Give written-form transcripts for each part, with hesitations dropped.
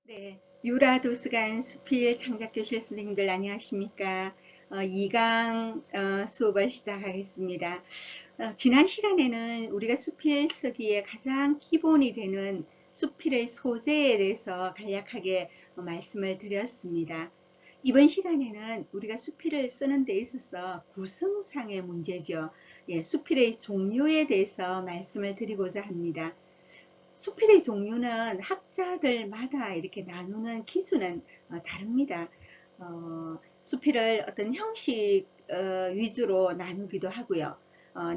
네, 유라도스간 수필 창작교실 선생님들 안녕하십니까? 2강 수업을 시작하겠습니다. 지난 시간에는 우리가 수필 쓰기에 가장 기본이 되는 수필의 소재에 대해서 간략하게 말씀을 드렸습니다. 이번 시간에는 우리가 수필을 쓰는 데 있어서 구성상의 문제죠. 예, 수필의 종류에 대해서 말씀을 드리고자 합니다. 수필의 종류는 학자들마다 이렇게 나누는 기준은 다릅니다. 수필을 어떤 형식 위주로 나누기도 하고요.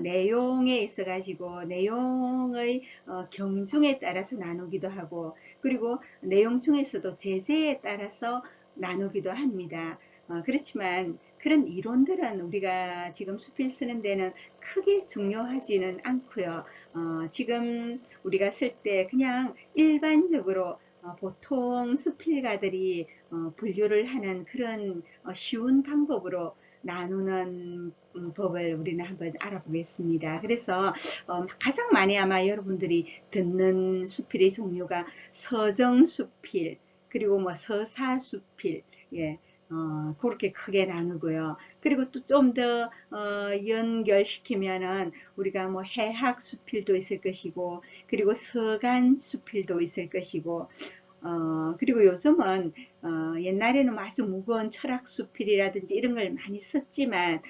내용에 있어 가지고 내용의 경중에 따라서 나누기도 하고, 그리고 내용 중에서도 제재에 따라서 나누기도 합니다. 그렇지만 그런 이론들은 우리가 지금 수필 쓰는 데는 크게 중요하지는 않고요. 지금 우리가 쓸 때 그냥 일반적으로 보통 수필가들이 분류를 하는 그런 쉬운 방법으로 나누는 법을 우리는 한번 알아보겠습니다. 그래서 가장 많이 아마 여러분들이 듣는 수필의 종류가 서정수필, 그리고 뭐 서사수필, 예, 그렇게 크게 나누고요. 그리고 또 좀 더 연결시키면은 우리가 뭐 해학 수필도 있을 것이고, 그리고 서간 수필도 있을 것이고, 그리고 요즘은 옛날에는 아주 무거운 철학 수필이라든지 이런 걸 많이 썼지만,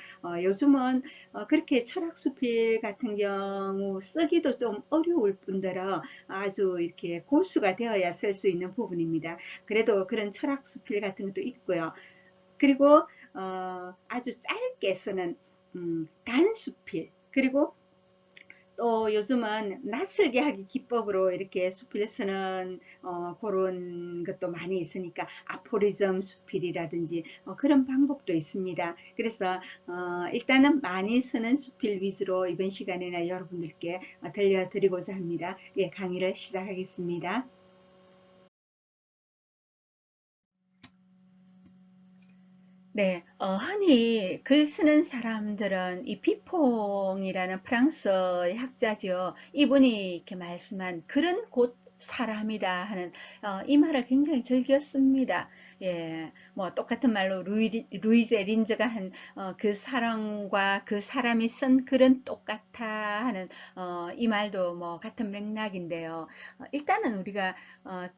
요즘은 그렇게 철학 수필 같은 경우 쓰기도 좀 어려울 뿐더러 아주 이렇게 고수가 되어야 쓸 수 있는 부분입니다. 그래도 그런 철학 수필 같은 것도 있고요. 그리고 아주 짧게 쓰는 단수필, 그리고 또 요즘은 낯설게 하기 기법으로 이렇게 수필 쓰는 그런 것도 많이 있으니까 아포리즘 수필이라든지 그런 방법도 있습니다. 그래서 일단은 많이 쓰는 수필 위주로 이번 시간에는 여러분들께 들려드리고자 합니다. 예, 강의를 시작하겠습니다. 네, 흔히 글 쓰는 사람들은 이 비퐁이라는 프랑스의 학자죠. 이분이 이렇게 말씀한 글은 곧 사람이다 하는 이 말을 굉장히 즐겼습니다. 예, 뭐 똑같은 말로 루이제 린즈가 한 그 사람과 그 사람이 쓴 글은 똑같아 하는 이 말도 뭐 같은 맥락인데요. 일단은 우리가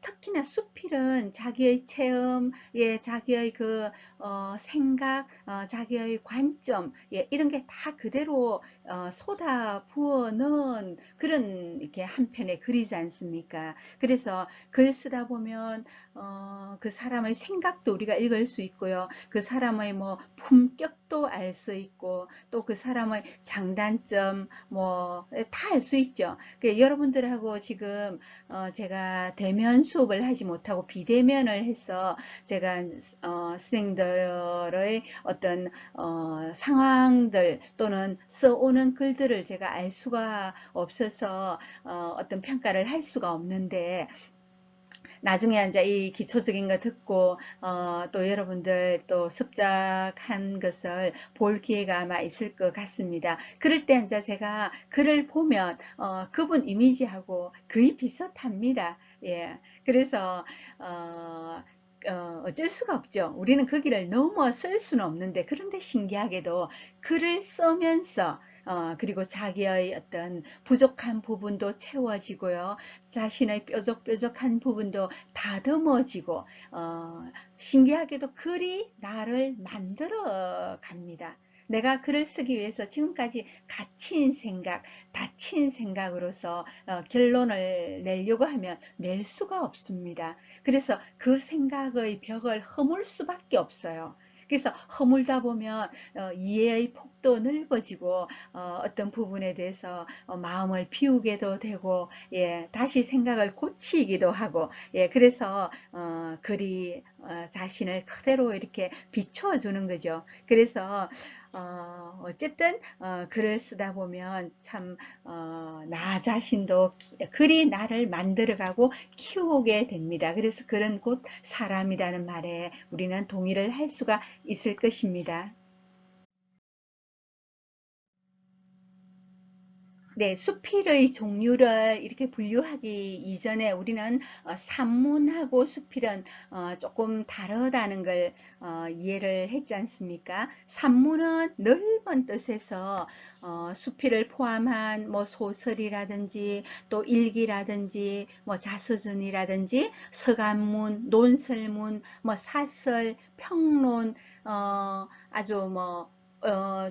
특히나 수필은 자기의 체험, 예, 자기의 그 생각, 자기의 관점, 예, 이런 게 다 그대로 쏟아 부어 넣은 그런 이렇게 한 편의 글이지 않습니까? 그래서 글 쓰다 보면 그 사람의 생각도 우리가 읽을 수 있고요. 그 사람의 뭐 품격도 알 수 있고, 또 그 사람의 장단점 뭐 다 알 수 있죠. 여러분들하고 지금 제가 대면 수업을 하지 못하고 비대면을 해서 제가 학생들의 어떤 상황들 또는 써오는 글들을 제가 알 수가 없어서 어떤 평가를 할 수가 없는데, 나중에 이제 이 기초적인 거 듣고 또 여러분들 또 습작한 것을 볼 기회가 아마 있을 것 같습니다. 그럴 때 이제 제가 글을 보면 그분 이미지하고 거의 비슷합니다. 예, 그래서 어쩔 수가 없죠. 우리는 그 길을 넘어설 수는 없는데, 그런데 신기하게도 글을 쓰면서 그리고 자기의 어떤 부족한 부분도 채워지고요. 자신의 뾰족뾰족한 부분도 다듬어지고, 신기하게도 글이 나를 만들어 갑니다. 내가 글을 쓰기 위해서 지금까지 갇힌 생각, 닫힌 생각으로서 결론을 내려고 하면 낼 수가 없습니다. 그래서 그 생각의 벽을 허물 수밖에 없어요. 그래서 허물다 보면 이해의 폭도 넓어지고 어떤 부분에 대해서 마음을 비우게도 되고, 예, 다시 생각을 고치기도 하고, 예, 그래서 글이 자신을 그대로 이렇게 비추어 주는 거죠. 그래서 어쨌든 글을 쓰다 보면 참 나 자신도 글이 나를 만들어가고 키우게 됩니다. 그래서 글은 곧 사람이라는 말에 우리는 동의를 할 수가 있을 것입니다. 네, 수필의 종류를 이렇게 분류하기 이전에 우리는 산문하고 수필은 조금 다르다는 걸 이해를 했지 않습니까? 산문은 넓은 뜻에서 수필을 포함한 뭐 소설이라든지 또 일기라든지 뭐 자서전이라든지 서간문, 논설문, 뭐 사설, 평론, 아주 뭐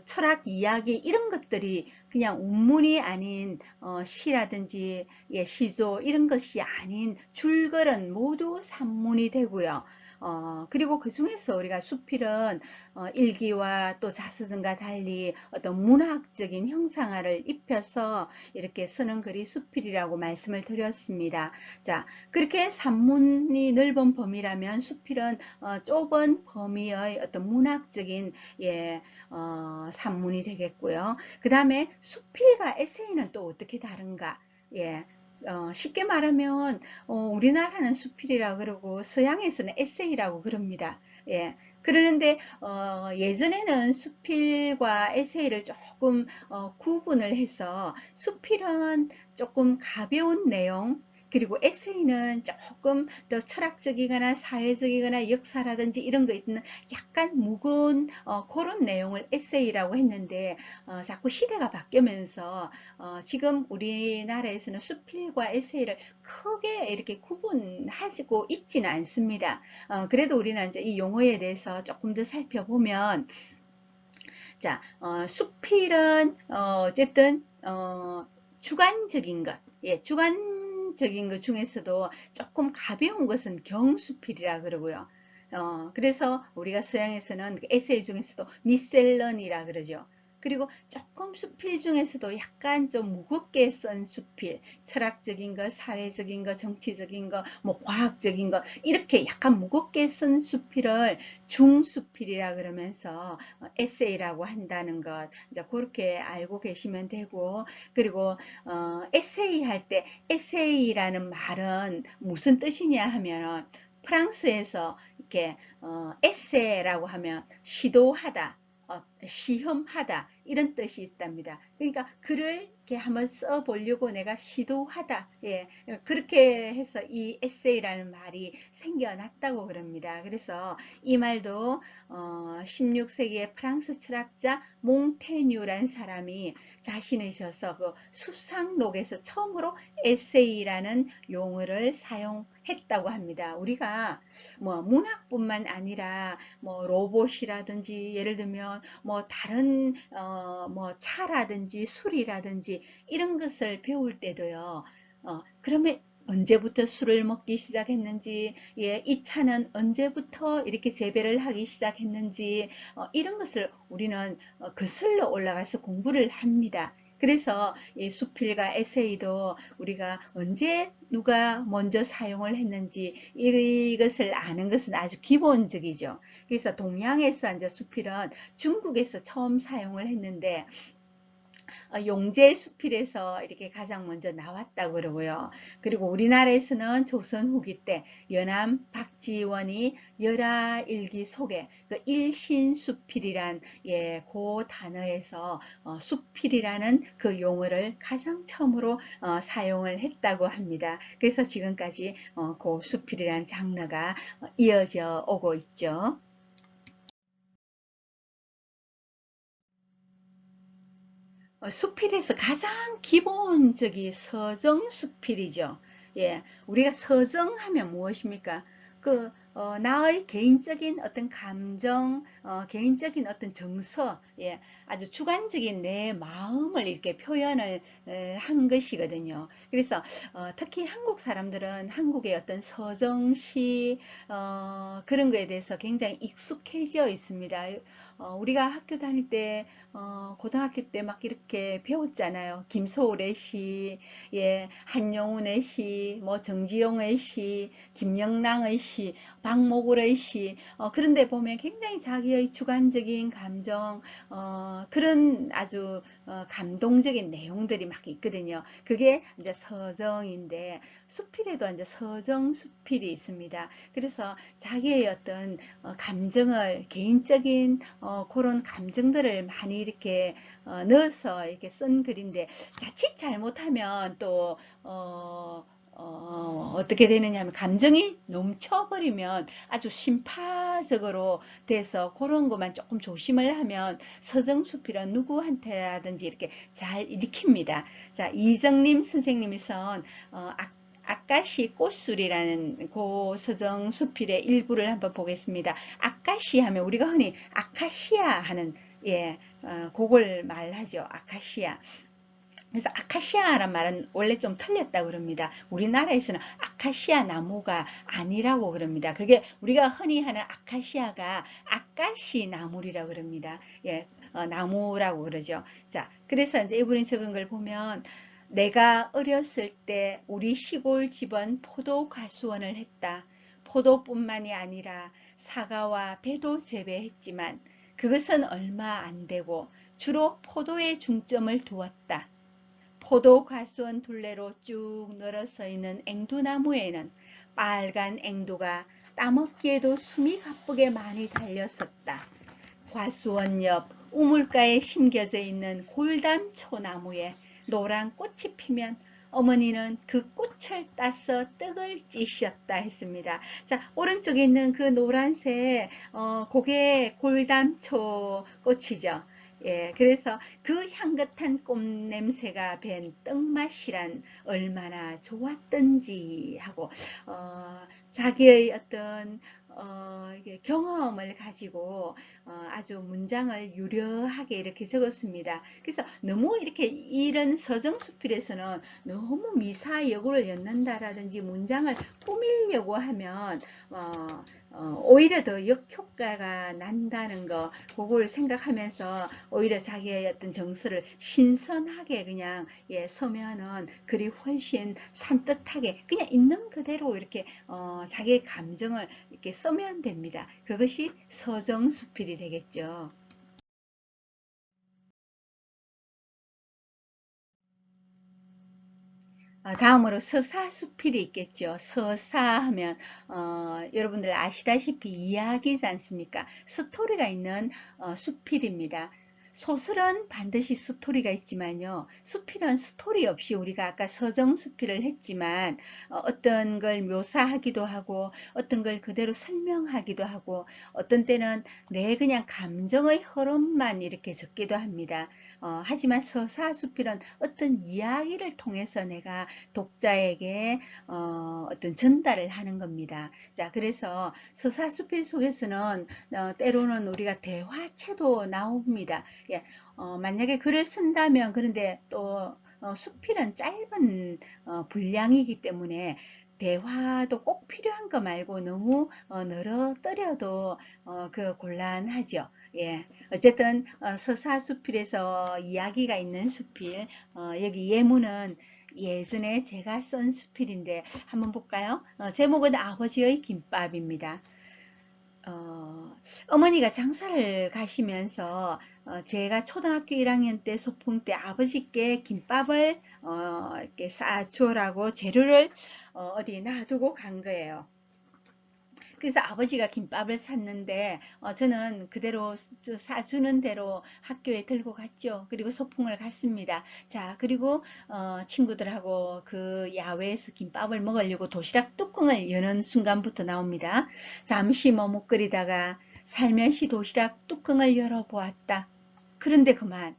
철학 이야기 이런 것들이 그냥 운문이 아닌 시라든지 예, 시조 이런 것이 아닌 줄글은 모두 산문이 되고요. 그리고 그 중에서 우리가 수필은 일기와 또 자서전과 달리 어떤 문학적인 형상화를 입혀서 이렇게 쓰는 글이 수필이라고 말씀을 드렸습니다. 자, 그렇게 산문이 넓은 범위라면 수필은 좁은 범위의 어떤 문학적인 예, 산문이 되겠고요. 그 다음에 수필과 에세이는 또 어떻게 다른가? 예, 쉽게 말하면 우리나라는 수필이라고 그러고 서양에서는 에세이라고 그럽니다. 예, 그러는데 예전에는 수필과 에세이를 조금 구분을 해서 수필은 조금 가벼운 내용 그리고 에세이는 조금 더 철학적이거나 사회적이거나 역사라든지 이런 거 있는 약간 무거운 그런 내용을 에세이라고 했는데 자꾸 시대가 바뀌면서 지금 우리나라에서는 수필과 에세이를 크게 이렇게 구분하고 있지는 않습니다. 그래도 우리는 이제 이 용어에 대해서 조금 더 살펴보면 자, 수필은 어쨌든 주관적인 것, 예, 주관적인 것 중에서도 조금 가벼운 것은 경수필이라 그러고요. 그래서 우리가 서양에서는 그 에세이 중에서도 미셀런이라 그러죠. 그리고 조금 수필 중에서도 약간 좀 무겁게 쓴 수필, 철학적인 것, 사회적인 것, 정치적인 것, 뭐 과학적인 것, 이렇게 약간 무겁게 쓴 수필을 중수필이라 그러면서 에세이라고 한다는 것 이제 그렇게 알고 계시면 되고 그리고 에세이 할 때 에세이라는 말은 무슨 뜻이냐 하면 프랑스에서 이렇게 에세라고 하면 시도하다 시험하다 이런 뜻이 있답니다. 그러니까 글을 이렇게 한번 써보려고 내가 시도하다. 예, 그렇게 해서 이 에세이라는 말이 생겨났다고 그럽니다. 그래서 이 말도 16세기의 프랑스 철학자 몽테뉴라는 사람이 자신의 저서 그 수상록에서 처음으로 에세이라는 용어를 사용했다고 합니다. 우리가 뭐 문학뿐만 아니라 뭐 로봇이라든지 예를 들면 뭐 다른 뭐 차라든지 술이라든지 이런 것을 배울 때도요. 그러면 언제부터 술을 먹기 시작했는지, 예, 이 차는 언제부터 이렇게 재배를 하기 시작했는지, 이런 것을 우리는 거슬러 올라가서 공부를 합니다. 그래서 이 수필과 에세이도 우리가 언제 누가 먼저 사용을 했는지 이것을 아는 것은 아주 기본적이죠. 그래서 동양에서 이제 수필은 중국에서 처음 사용을 했는데 용재 수필에서 이렇게 가장 먼저 나왔다고 그러고요. 그리고 우리나라에서는 조선 후기 때 연암 박지원이 열하일기 속에 그 일신수필이란 예, 그 단어에서 수필이라는 그 용어를 가장 처음으로 사용을 했다고 합니다. 그래서 지금까지 그 수필이라는 장르가 이어져 오고 있죠. 수필에서 가장 기본적인 서정 수필이죠. 예, 우리가 서정하면 무엇입니까? 나의 개인적인 어떤 감정, 개인적인 어떤 정서, 예, 아주 주관적인 내 마음을 이렇게 표현을 한 것이거든요. 그래서 특히 한국 사람들은 한국의 어떤 서정시 그런 거에 대해서 굉장히 익숙해져 있습니다. 우리가 학교 다닐 때 고등학교 때 막 이렇게 배웠잖아요. 김소월의 시, 예, 한용운의 시, 뭐 정지용의 시, 김영랑의 시, 시, 박모굴의 시, 그런데 보면 굉장히 자기의 주관적인 감정, 그런 아주 감동적인 내용들이 막 있거든요. 그게 이제 서정인데, 수필에도 이제 서정, 수필이 있습니다. 그래서 자기의 어떤 감정을, 개인적인 그런 감정들을 많이 이렇게 넣어서 이렇게 쓴 글인데, 자칫 잘못하면 또 어떻게 되느냐 하면 감정이 넘쳐버리면 아주 심파적으로 돼서 그런 것만 조금 조심을 하면 서정수필은 누구한테라든지 이렇게 잘 읽힙니다. 자, 이정림 선생님이 선 아까시 꽃술이라는 그 서정수필의 일부를 한번 보겠습니다. 아까시 하면 우리가 흔히 아카시아 하는, 예, 그걸 말하죠. 아카시아. 그래서 아카시아란 말은 원래 좀 틀렸다고 그럽니다. 우리나라에서는 아카시아 나무가 아니라고 그럽니다. 그게 우리가 흔히 하는 아카시아가 아카시 나물이라고 그럽니다. 예, 나무라고 그러죠. 자, 그래서 이제 이분이 적은 걸 보면, 내가 어렸을 때 우리 시골 집은 포도 과수원을 했다. 포도뿐만이 아니라 사과와 배도 재배했지만 그것은 얼마 안 되고 주로 포도에 중점을 두었다. 포도 과수원 둘레로 쭉 늘어서 있는 앵두나무에는 빨간 앵두가 따먹기에도 숨이 가쁘게 많이 달렸었다. 과수원 옆 우물가에 심겨져 있는 골담초나무에 노란 꽃이 피면 어머니는 그 꽃을 따서 떡을 찌셨다 했습니다. 자, 오른쪽에 있는 그 노란색, 그게 골담초 꽃이죠. 예, 그래서 그 향긋한 꽃 냄새가 밴 떡맛이란 얼마나 좋았던지 하고, 자기의 어떤 경험을 가지고 아주 문장을 유려하게 이렇게 적었습니다. 그래서 너무 이렇게 이런 서정수필에서는 너무 미사여구를 엮는다라든지 문장을 꾸미려고 하면 오히려 더 역효과가 난다는 거, 그걸 생각하면서 오히려 자기의 어떤 정서를 신선하게 그냥 서면은 글이 훨씬 산뜻하게 그냥 있는 그대로 이렇게 자기의 감정을 이렇게 써면 됩니다. 그것이 서정수필이 되겠죠. 다음으로 서사수필이 있겠죠. 서사하면 여러분들 아시다시피 이야기지 않습니까? 스토리가 있는 수필입니다. 소설은 반드시 스토리가 있지만요. 수필은 스토리 없이 우리가 아까 서정수필을 했지만 어떤 걸 묘사하기도 하고 어떤 걸 그대로 설명하기도 하고 어떤 때는 내 그냥 감정의 흐름만 이렇게 적기도 합니다. 하지만 서사수필은 어떤 이야기를 통해서 내가 독자에게 어떤 전달을 하는 겁니다. 자, 그래서 서사수필 속에서는 때로는 우리가 대화체도 나옵니다. 예, 만약에 글을 쓴다면 그런데 또 수필은 짧은 분량이기 때문에 대화도 꼭 필요한 거 말고 너무 늘어뜨려도 그 곤란하죠. 예, 어쨌든 서사수필에서 이야기가 있는 수필, 여기 예문은 예전에 제가 쓴 수필인데 한번 볼까요? 제목은 아버지의 김밥입니다. 어머니가 장사를 가시면서 제가 초등학교 1학년 때 소풍 때 아버지께 김밥을 이렇게 싸주라고 재료를 어디 놔두고 간 거예요. 그래서 아버지가 김밥을 샀는데 저는 그대로 사주는 대로 학교에 들고 갔죠. 그리고 소풍을 갔습니다. 자, 그리고 친구들하고 그 야외에서 김밥을 먹으려고 도시락 뚜껑을 여는 순간부터 나옵니다. 잠시 머뭇거리다가 살며시 도시락 뚜껑을 열어보았다. 그런데 그만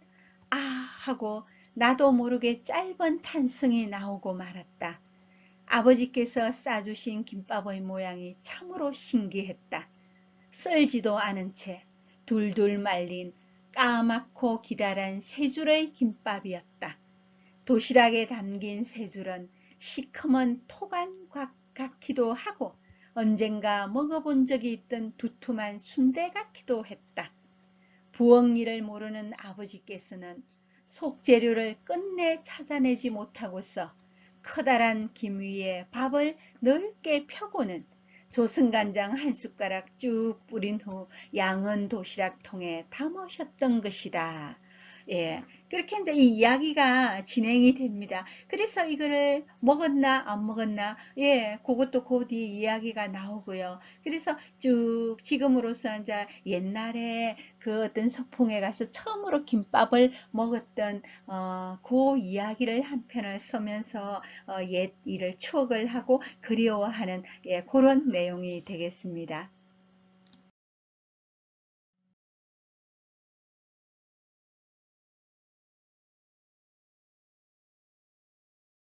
아 하고 나도 모르게 짧은 탄성이 나오고 말았다. 아버지께서 싸주신 김밥의 모양이 참으로 신기했다. 썰지도 않은 채 둘둘 말린 까맣고 기다란 세 줄의 김밥이었다. 도시락에 담긴 세 줄은 시커먼 토간 같기도 하고 언젠가 먹어본 적이 있던 두툼한 순대 같기도 했다. 부엌일을 모르는 아버지께서는 속재료를 끝내 찾아내지 못하고서 커다란 김 위에 밥을 넓게 펴고는 조승간장 한 숟가락 쭉 뿌린 후 양은 도시락통에 담으셨던 것이다. 예, 그렇게 이제 이 이야기가 진행이 됩니다. 그래서 이거를 먹었나 안 먹었나, 예, 그것도 그 뒤에 이야기가 나오고요. 그래서 쭉 지금으로서 이제 옛날에 그 어떤 소풍에 가서 처음으로 김밥을 먹었던 그 이야기를 한 편을 쓰면서 옛 일을 추억을 하고 그리워하는, 예, 그런 내용이 되겠습니다.